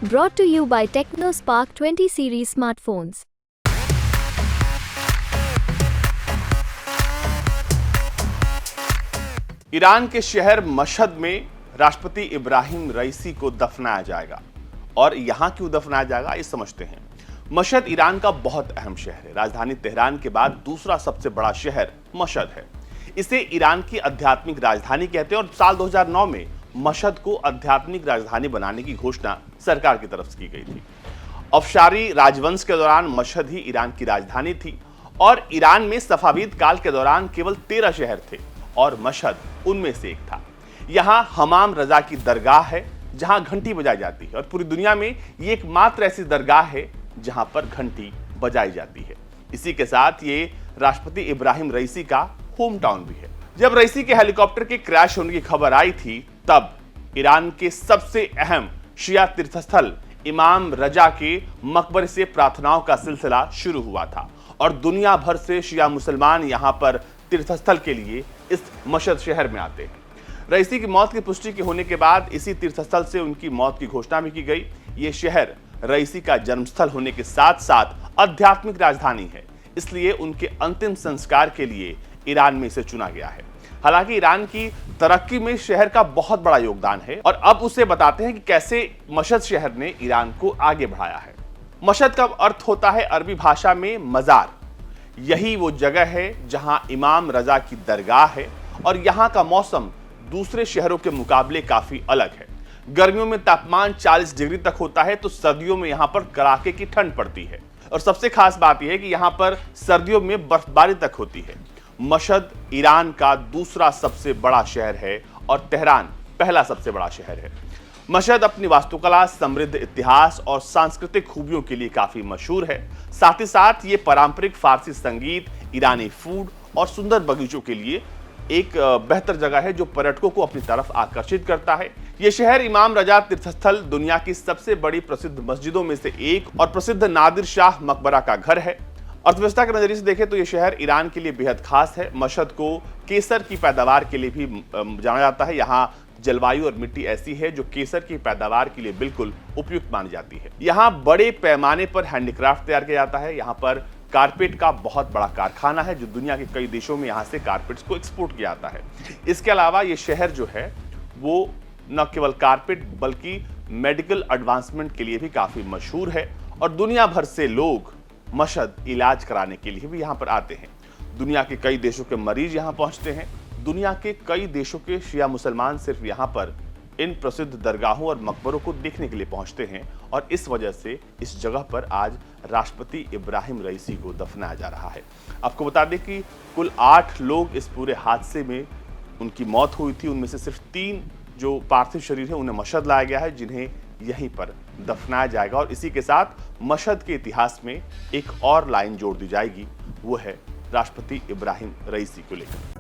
Brought to you by TechnoSpark 20 series smartphones. Iran के शहर Mashhad में राष्ट्रपति इब्राहिम रईसी को दफनाया जाएगा। और यहां क्यों दफनाया जाएगा ये समझते हैं। मशहद ईरान का बहुत अहम शहर है। राजधानी तेहरान के बाद दूसरा सबसे बड़ा शहर मशहद है। इसे ईरान की आध्यात्मिक राजधानी कहते हैं और साल 2009 में मशहद को आध्यात्मिक राजधानी बनाने की घोषणा सरकार की तरफ से की गई थी। अफशारी राजवंश के दौरान मशहद ही ईरान की राजधानी थी और ईरान में सफाविद काल के दौरान केवल 13 शहर थे और मशहद उनमें से एक था। यहाँ हमाम रजा की दरगाह है जहां घंटी बजाई जाती है और पूरी दुनिया में ये एकमात्र ऐसी दरगाह है जहां पर घंटी बजाई जाती है। इसी के साथ ये राष्ट्रपति इब्राहिम रईसी का होम टाउन भी है। जब रईसी के हेलीकॉप्टर के क्रैश होने की खबर आई थी तब ईरान के सबसे अहम शिया तीर्थस्थल इमाम रजा के मकबरे से प्रार्थनाओं का सिलसिला शुरू हुआ था और दुनिया भर से शिया मुसलमान यहां पर तीर्थस्थल के लिए इस मशहद शहर में आते हैं। रईसी की मौत की पुष्टि के होने के बाद इसी तीर्थस्थल से उनकी मौत की घोषणा भी की गई। ये शहर रईसी का जन्मस्थल होने के साथ साथ आध्यात्मिक राजधानी है, इसलिए उनके अंतिम संस्कार के लिए ईरान में इसे चुना गया है। हालांकि ईरान की तरक्की में शहर का बहुत बड़ा योगदान है और अब उसे बताते हैं कि कैसे मशहद शहर ने ईरान को आगे बढ़ाया है। मशहद का अर्थ होता है अरबी भाषा में मजार। यही वो जगह है जहां इमाम रजा की दरगाह है और यहां का मौसम दूसरे शहरों के मुकाबले काफी अलग है। गर्मियों में तापमान 40 डिग्री तक होता है तो सर्दियों में यहां पर कड़ाके की ठंड पड़ती है और सबसे खास बात यह है कि यहां पर सर्दियों में बर्फबारी तक होती है। मशहद ईरान का दूसरा सबसे बड़ा शहर है और तेहरान पहला सबसे बड़ा शहर है। मशहद अपनी वास्तुकला, समृद्ध इतिहास और सांस्कृतिक खूबियों के लिए काफी मशहूर है। साथ ही साथ ये पारंपरिक फारसी संगीत, ईरानी फूड और सुंदर बगीचों के लिए एक बेहतर जगह है जो पर्यटकों को अपनी तरफ आकर्षित करता है। ये शहर इमाम रजा तीर्थस्थल दुनिया की सबसे बड़ी प्रसिद्ध मस्जिदों में से एक और प्रसिद्ध नादिर शाह मकबरा का घर है। अर्थव्यवस्था के नजरिए से देखें तो ये शहर ईरान के लिए बेहद खास है। मशहद को केसर की पैदावार के लिए भी जाना जाता है। यहाँ जलवायु और मिट्टी ऐसी है जो केसर की पैदावार के लिए बिल्कुल उपयुक्त मानी जाती है। यहाँ बड़े पैमाने पर हैंडीक्राफ्ट तैयार किया जाता है। यहाँ पर कारपेट का बहुत बड़ा कारखाना है जो दुनिया के कई देशों में यहाँ से कारपेट्स को एक्सपोर्ट किया जाता है। इसके अलावा ये शहर जो है वो न केवल कारपेट बल्कि मेडिकल एडवांसमेंट के लिए भी काफी मशहूर है और दुनिया भर से लोग मशहद इलाज कराने के लिए भी यहाँ पर आते हैं। दुनिया के कई देशों के मरीज यहाँ पहुँचते हैं। दुनिया के कई देशों के शिया मुसलमान सिर्फ यहाँ पर इन प्रसिद्ध दरगाहों और मकबरों को देखने के लिए पहुंचते हैं और इस वजह से इस जगह पर आज राष्ट्रपति इब्राहिम रईसी को दफनाया जा रहा है। आपको बता दें कि कुल 8 लोग इस पूरे हादसे में उनकी मौत हुई थी। उनमें से सिर्फ 3 जो पार्थिव शरीर है उन्हें मशहद लाया गया है जिन्हें यहीं पर दफनाया जाएगा। और इसी के साथ मशहद के इतिहास में एक और लाइन जोड़ दी जाएगी, वो है राष्ट्रपति इब्राहिम रईसी को लेकर।